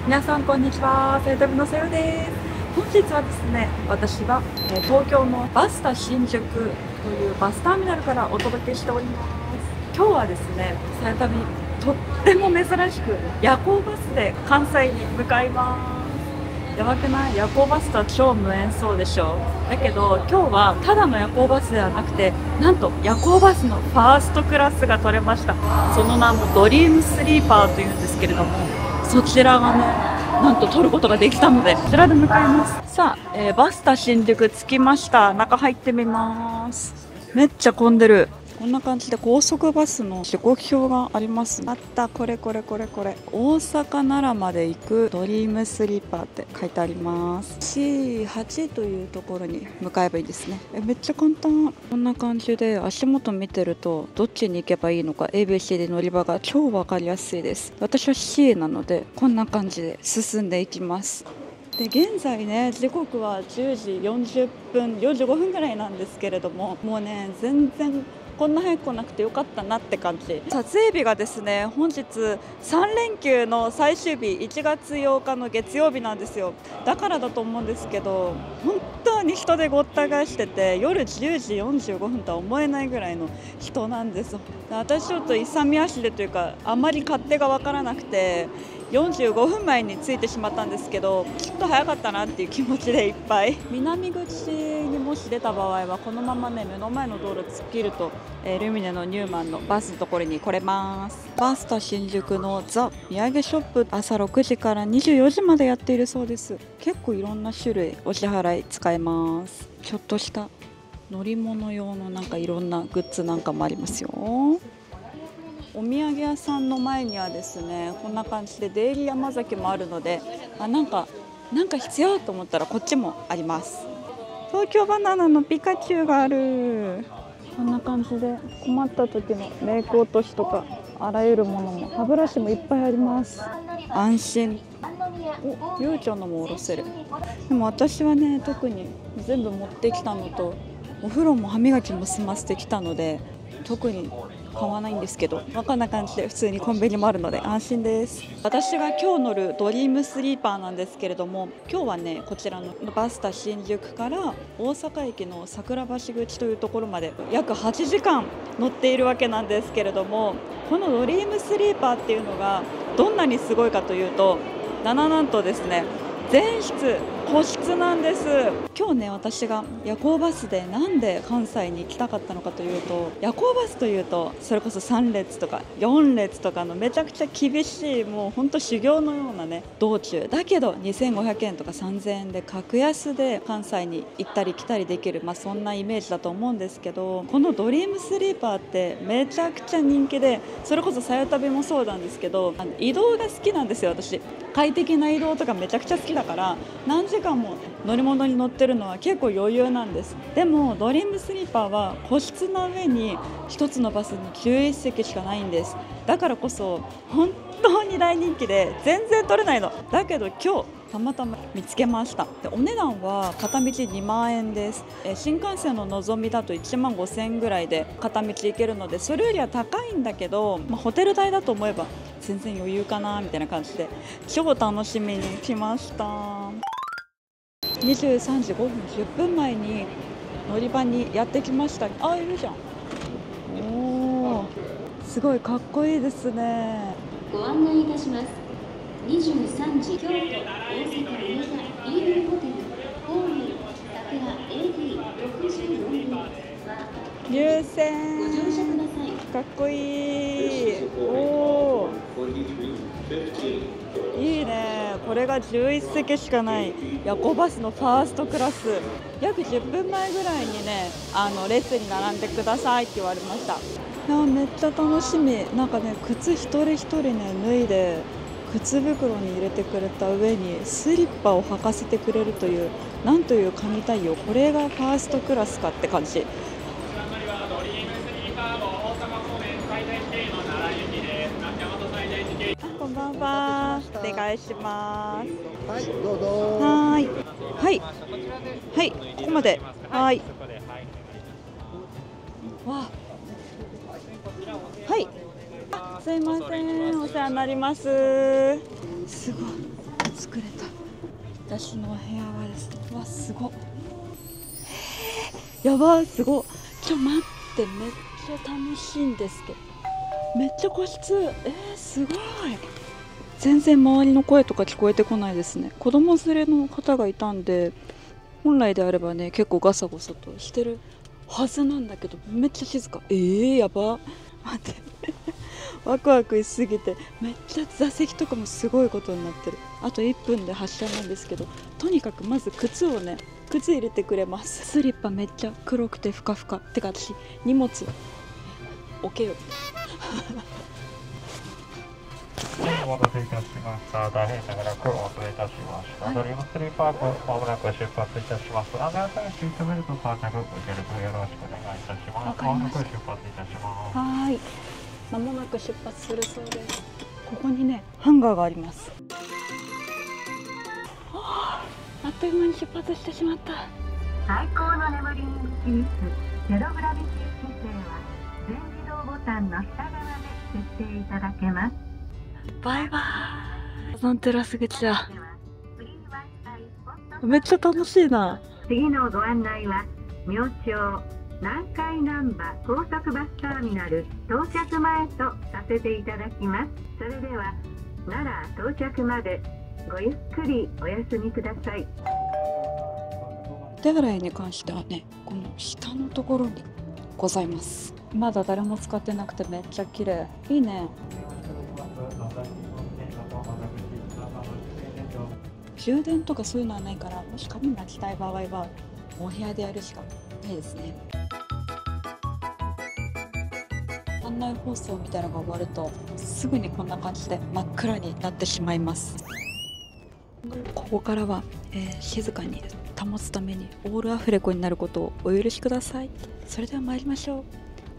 皆さんこんにちは、セイタブのさよです。本日はですね、私は東京のバスタ新宿というバスターミナルからお届けしております。今日はですね、さよたびとっても珍しく夜行バスで関西に向かいます。やばくない？夜行バスとは超無縁そうでしょう。だけど今日はただの夜行バスではなくて、なんと夜行バスのファーストクラスが取れました。その名もドリームスリーパーというんですけれども、そちらがね、なんと取ることができたので、こちらで向かいます。さあ、バスタ新宿着きました。中入ってみます。めっちゃ混んでる。こんな感じで高速バスの時刻表があります。あった、これ。大阪奈良まで行くドリームスリーパーって書いてあります。C8 というところに向かえばいいですね。めっちゃ簡単。こんな感じで足元見てるとどっちに行けばいいのか ABC 乗り場が超わかりやすいです。私は C なのでこんな感じで進んでいきます。で現在ね、時刻は10時40分45分ぐらいなんですけれども、もうね全然こんな早く来なくてよかったなって感じ。撮影日がですね、本日3連休の最終日1月8日の月曜日なんですよ。だからだと思うんですけど、本当に人でごった返してて、夜10時45分とは思えないぐらいの人なんです。私ちょっと勇み足でというか、あまり勝手が分からなくて45分前に着いてしまったんですけど、ちょっと早かったなっていう気持ちでいっぱい。南口にもし出た場合はこのままね、目の前の道路突っ切ると、ルミネのニューマンのバスのところに来れます。バスタ新宿のザ土産ショップ、朝6時から24時までやっているそうです。結構いろんな種類お支払い使えます。ちょっとした乗り物用のなんかいろんなグッズなんかもありますよ。お土産屋さんの前にはですね、こんな感じでデイリー山崎もあるので、なんか必要と思ったらこっちもあります。東京バナナのピカチュウがある。こんな感じで困った時のメイク落としとかあらゆるものも、歯ブラシもいっぱいあります。安心。お、ゆうちゃんのも下ろせる。でも私はね、特に全部持ってきたのと、お風呂も歯磨きも済ませてきたので特に買わないんですけど、こんな感じで普通にコンビニもあるので安心です。私が今日乗るドリームスリーパーなんですけれども、今日はねこちらのバスタ新宿から大阪駅の桜橋口というところまで約8時間乗っているわけなんですけれども、このドリームスリーパーっていうのがどんなにすごいかというと、なんとですね、全室個室なんです。今日ね、私が夜行バスでなんで関西に行きたかったのかというと、夜行バスというとそれこそ3列とか4列とかのめちゃくちゃ厳しい、もう本当修行のようなね道中だけど2500円とか3000円で格安で関西に行ったり来たりできる、そんなイメージだと思うんですけど、このドリームスリーパーってめちゃくちゃ人気で、それこそさよ旅もそうなんですけど、移動が好きなんですよ。私快適な移動とかめちゃくちゃ好きだから、何時間も乗り物に乗ってるのは結構余裕なんです。でもドリームスリーパーは個室の上に1つのバスに11席しかないんです。だからこそ本当に大人気で全然取れないの。だけど今日たまたま見つけました。でお値段は片道2万円です。新幹線ののぞみだと1万5000円ぐらいで片道行けるので、それよりは高いんだけど、ホテル代だと思えば全然余裕かなみたいな感じで超楽しみに来ました。23時5分10分前に乗り場にやってきました。あ、いるじゃん。おー、すごいかっこいいですね。ご案内いたします。23時、京都、大阪、梅田、イーグルホテル、ホーム、桜 AD64 号は流ご線乗車ください。かっこいい。おー、いいね。これが11席しかない夜行バスのファーストクラス。約10分前ぐらいにね、列に並んでくださいって言われました。いやめっちゃ楽しみ。なんかね、靴一人一人ね脱いで靴袋に入れてくれた上にスリッパを履かせてくれるという、なんという神対応。これがファーストクラスかって感じ。こんばんは。お願いします。はい、どうぞ。はい。はい。はい。ここまで。はい。わ。はい。すいません。お世話になります。すごい。作れた。私の部屋はですね、うわすごっ、やばい、すごっ。待って、めっちゃ楽しいんですけど、めっちゃ個室、すごい。全然周りの声とか聞こえてこないですね。子供連れの方がいたんで、本来であればね結構ガサゴサとしてるはずなんだけど、めっちゃ静か。やば、待ってワクワクしすぎて、めっちゃ座席とかもすごいことになってる。あと1分で発車なんですけど、とにかくまず靴入れてくれます。スリッパめっちゃ黒くてふかふか。てか私荷物置けよお待たせいたしました。大変長らくお待たせいたしました。ドリームスリーパーク、まもなく出発いたします。安全の際、シートベルト装着、ご協力よろしくお願いいたします。わかりました。まもなく出発いたします。はい、まもなく出発するそうです。ここにねハンガーがあります。あっという間に出発してしまった。最高の眠りに導くゼログラビティ姿勢は全自動ボタンの下側で設定いただけます。バイバイ。サンテラス口だ。めっちゃ楽しいな。次のご案内は明朝南海難波高速バスターミナル到着前とさせていただきます。それでは奈良到着までごゆっくりお休みください。手洗いに関してはね、この下のところにございます。まだ誰も使ってなくてめっちゃ綺麗。いいね。充電とかそういうのはないから、もし紙巻きたい場合はお部屋でやるしかないですね。案内放送みたいなのが終わるとすぐにこんな感じで真っ暗になってしまいます。ここからは、静かに保つためにオールアフレコになることをお許しください。それでは参りましょう。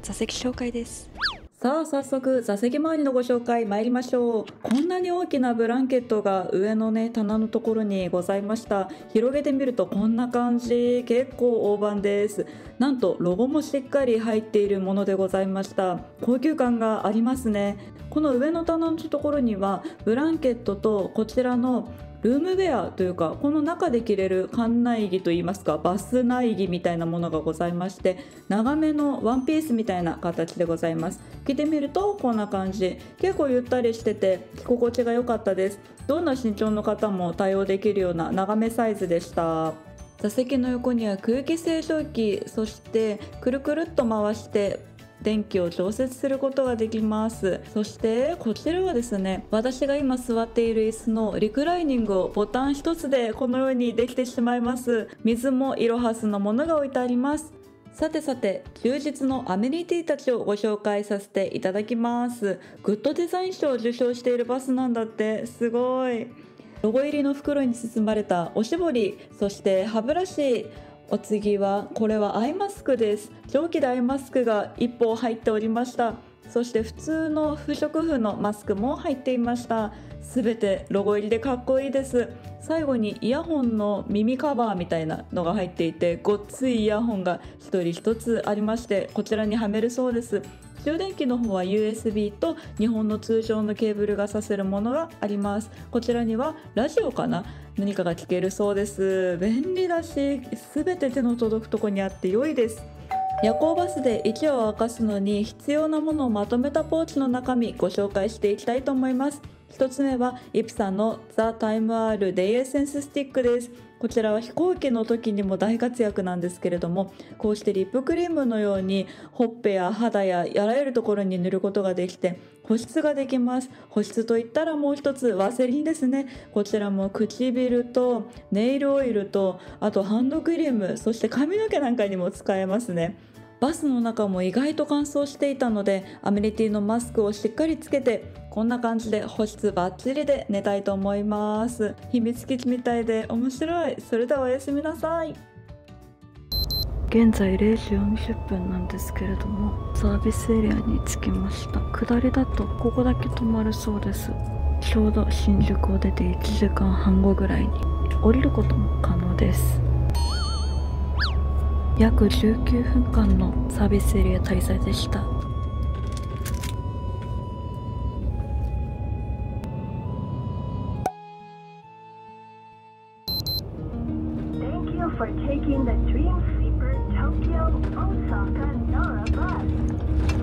座席紹介です。さあ早速座席周りのご紹介参りましょう。こんなに大きなブランケットが上のね棚のところにございました。広げてみるとこんな感じ、結構大判です。なんとロゴもしっかり入っているものでございました。高級感がありますね。この上の棚のところにはブランケットとこちらのルームウェアというか、この中で着れる館内着といいますか、バス内着みたいなものがございまして、長めのワンピースみたいな形でございます。着てみるとこんな感じ、結構ゆったりしてて着心地が良かったです。どんな身長の方も対応できるような長めサイズでした。座席の横には空気清浄機、そしてくるくるっと回して電気を調節することができます。そしてこちらはですね、私が今座っている椅子のリクライニングをボタン一つでこのようにできてしまいます。水もイロハスのものが置いてあります。さてさて、充実のアメニティたちをご紹介させていただきます。グッドデザイン賞を受賞しているバスなんだって、すごい。ロゴ入りの袋に包まれたおしぼり、そして歯ブラシ、お次はこれはアイマスクです。蒸気でアイマスクが1本入っておりました。そして普通の不織布のマスクも入っていました。すべてロゴ入りでかっこいいです。最後にイヤホンの耳カバーみたいなのが入っていて、ごっついイヤホンが一人一つありまして、こちらにはめるそうです。充電器の方は USB と日本の通常のケーブルが挿せるものがあります。こちらにはラジオかな、何かが聞けるそうです。便利だし、すべて手の届くとこにあって良いです。夜行バスで息を明かすのに必要なものをまとめたポーチの中身、ご紹介していきたいと思います。一つ目はイプサのザ・タイム R デイエッセンススティックです。こちらは飛行機の時にも大活躍なんですけれども、こうしてリップクリームのようにほっぺや肌やあらゆるところに塗ることができて保湿ができます。保湿といったらもう一つワセリンですね。こちらも唇とネイルオイルと、あとハンドクリーム、そして髪の毛なんかにも使えますね。バスの中も意外と乾燥していたので、アメニティのマスクをしっかりつけて、こんな感じで保湿バッチリで寝たいと思います。秘密基地みたいで面白い。それではおやすみなさい。現在0時40分なんですけれども、サービスエリアに着きました。下りだとここだけ止まるそうです。ちょうど新宿を出て1時間半後ぐらいに降りることも可能です。約19分間のサービスエリア滞在でした。for taking the Dream Sleeper Tokyo Osaka Nara bus,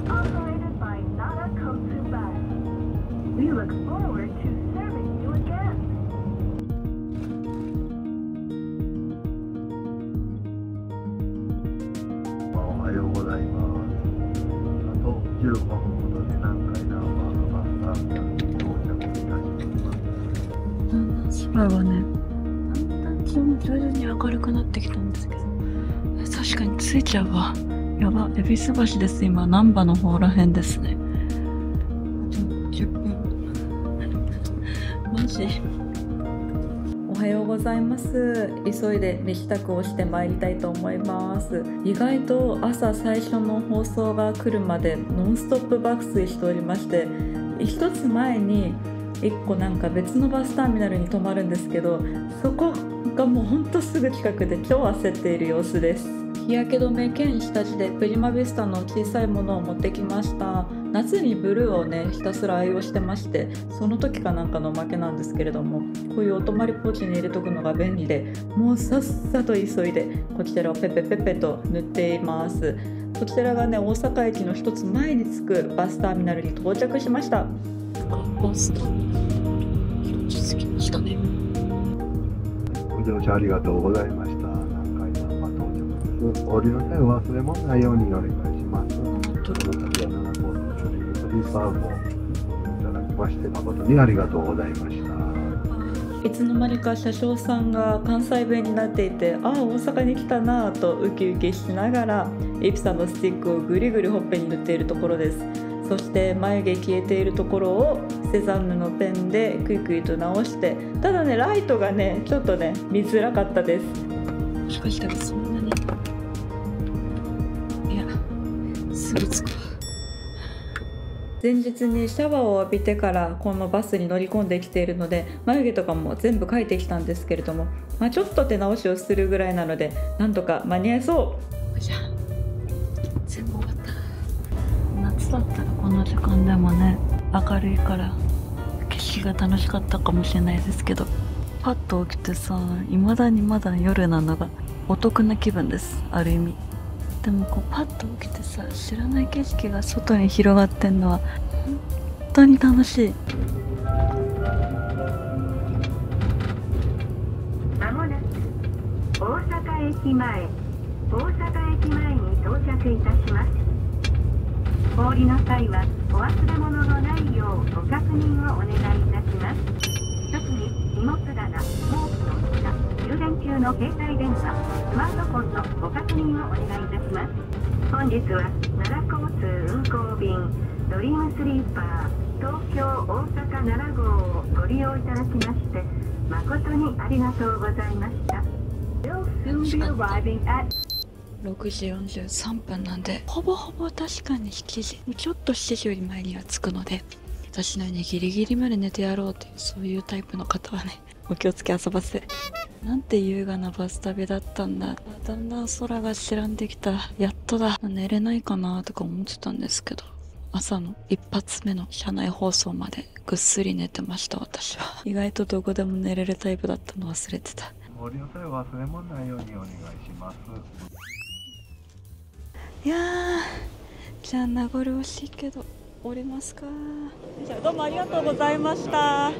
operated by Nara Kotsu Bus. We look forward to serving you again. おはようございます。あと15分ほどで南海ナンバーのバスターミナルに到着いたします。だんだん空はね、だんだん気温も徐々に明るくなってきたんですけど、確かに着いちゃうわ。やば、恵比寿橋です。今、難波の方らへんですね。あと10分。マジ。おはようございます。急いで身支度をしてまいりたいと思います。意外と朝最初の放送が来るまでノンストップ爆睡しておりまして、一つ前に1個なんか別のバスターミナルに泊まるんですけど、そこがもうほんとすぐ近くで超焦っている様子です。日焼け止め兼下地でプリマヴィスタの小さいものを持ってきました。夏にブルーをねひたすら愛用してまして、その時かなんかのおまけなんですけれども、こういうお泊まりポーチに入れとくのが便利で、もうさっさと急いでこちらをペペペペと塗っています。こちらがね大阪駅の一つ前に着くバスターミナルに到着しました。バスターミナル着きましたね。ご乗車ありがとうございました。南海ナンバー到着です。お降りの際は忘れ物ないようにお願いします。この度は7号のドリームスリーパーもご利用いただきまして誠にありがとうございました。いつの間にか車掌さんが関西弁になっていて、ああ大阪に来たなぁとウキウキしながらイプサのスティックをぐりぐりほっぺに塗っているところです。そして眉毛消えているところをセザンヌのペンでクイクイと直して、ただねライトがねちょっとね見づらかったです。もしかしたらそんなに、いやすぐ着く。前日にシャワーを浴びてからこのバスに乗り込んできているので、眉毛とかも全部描いてきたんですけれども、ちょっと手直しをするぐらいなのでなんとか間に合いそう。じゃあ全部終わった。夏だったらこの時間でもね明るいから景色が楽しかったかもしれないですけど、パッと起きてさ、未だにまだ夜なのがお得な気分です、ある意味。でもこうパッと起きてさ、知らない景色が外に広がってんのは本当に楽しい。まもなく大阪駅前に到着いたします。お降りの際はお忘れ物のないようご確認をお願いいたします。特に荷物棚、毛布の下、充電中の携帯電話、スマートフォンのご確認をお願いいたします。本日は奈良交通運行便ドリームスリーパー東京大阪奈良号をご利用いただきまして誠にありがとうございました。6時43分なんで、ほぼほぼ確かに7時、ちょっと7時より前には着くので、私のようにギリギリまで寝てやろうというそういうタイプの方はね、お気をつけ遊ばせ。なんて優雅なバス旅だったんだ。だんだん空が白んできた。やっとだ。寝れないかなとか思ってたんですけど、朝の一発目の車内放送までぐっすり寝てました。私は意外とどこでも寝れるタイプだったの忘れてた。お降りの際は忘れ物ないようにお願いします。いやー、じゃあ名残惜しいけど降りますか。じゃあどうもありがとうございました。さ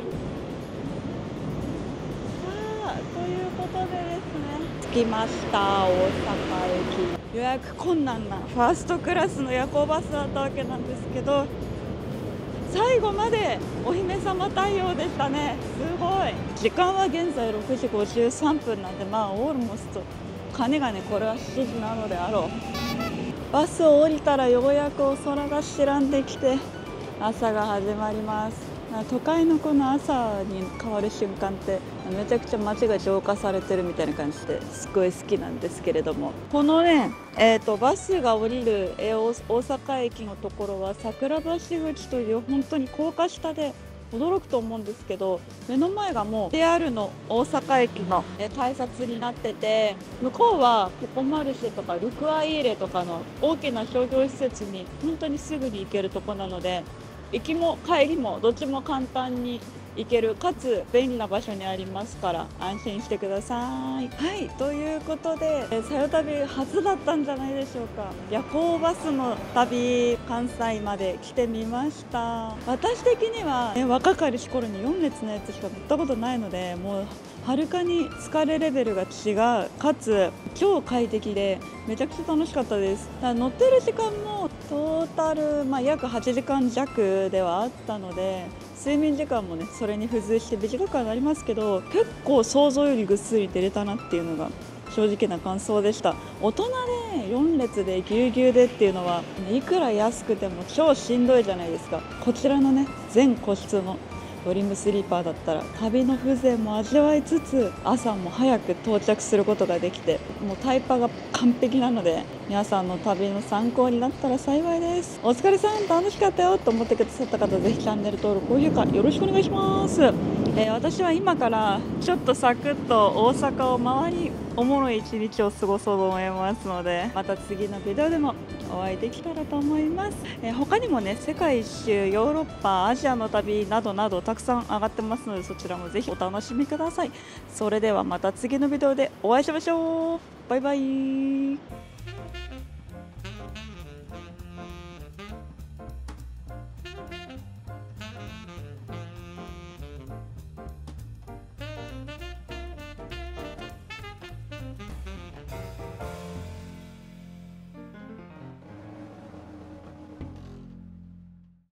あ、ということでですね、着きました。大阪駅。予約困難なファーストクラスの夜行バスだったわけなんですけど、最後までお姫様対応でしたね。すごい。時間は現在6時53分なんで、オールモスト鐘がね、これは7時なのであろう。バスを降りたらようやくお空が白んできて朝が始まります。都会のこの朝に変わる瞬間ってめちゃくちゃ街が浄化されてるみたいな感じですごい好きなんですけれども、このね、バスが降りる、大阪駅のところは桜橋口という本当に高架下で驚くと思うんですけど、目の前がもう JR の大阪駅の改札になってて、向こうはココマルシェとかルクアイーレとかの大きな商業施設に本当にすぐに行けるとこなので、行きも帰りもどっちも簡単に行けるかつ便利な場所にありますから安心してください。はい、ということでさよ旅初だったんじゃないでしょうか。夜行バスの旅、関西まで来てみました。私的には、若かりし頃に4列のやつしか乗ったことないので、もうはるかに疲れレベルが違う、かつ超快適でめちゃくちゃ楽しかったです。だから乗ってる時間もトータル、約8時間弱ではあったので、睡眠時間もねそれに付随して短くはなりますけど、結構想像よりぐっすり寝れたなっていうのが正直な感想でした。大人で4列でぎゅうぎゅうでっていうのはいくら安くても超しんどいじゃないですか。こちらのね全個室のドリームスリーパーだったら旅の風情も味わいつつ朝も早く到着することができて、もうタイパが完璧なので皆さんの旅の参考になったら幸いです。お疲れさん、楽しかったよと思ってくださった方、ぜひチャンネル登録高評価よろしくお願いします。私は今からちょっとサクッと大阪を回りおもろい一日を過ごそうと思いますので、また次のビデオでもお会いできたらと思います。他にもね世界一周、ヨーロッパ、アジアの旅などなどたくさん上がってますので、そちらもぜひお楽しみください。それではまた次のビデオでお会いしましょう。バイバイ。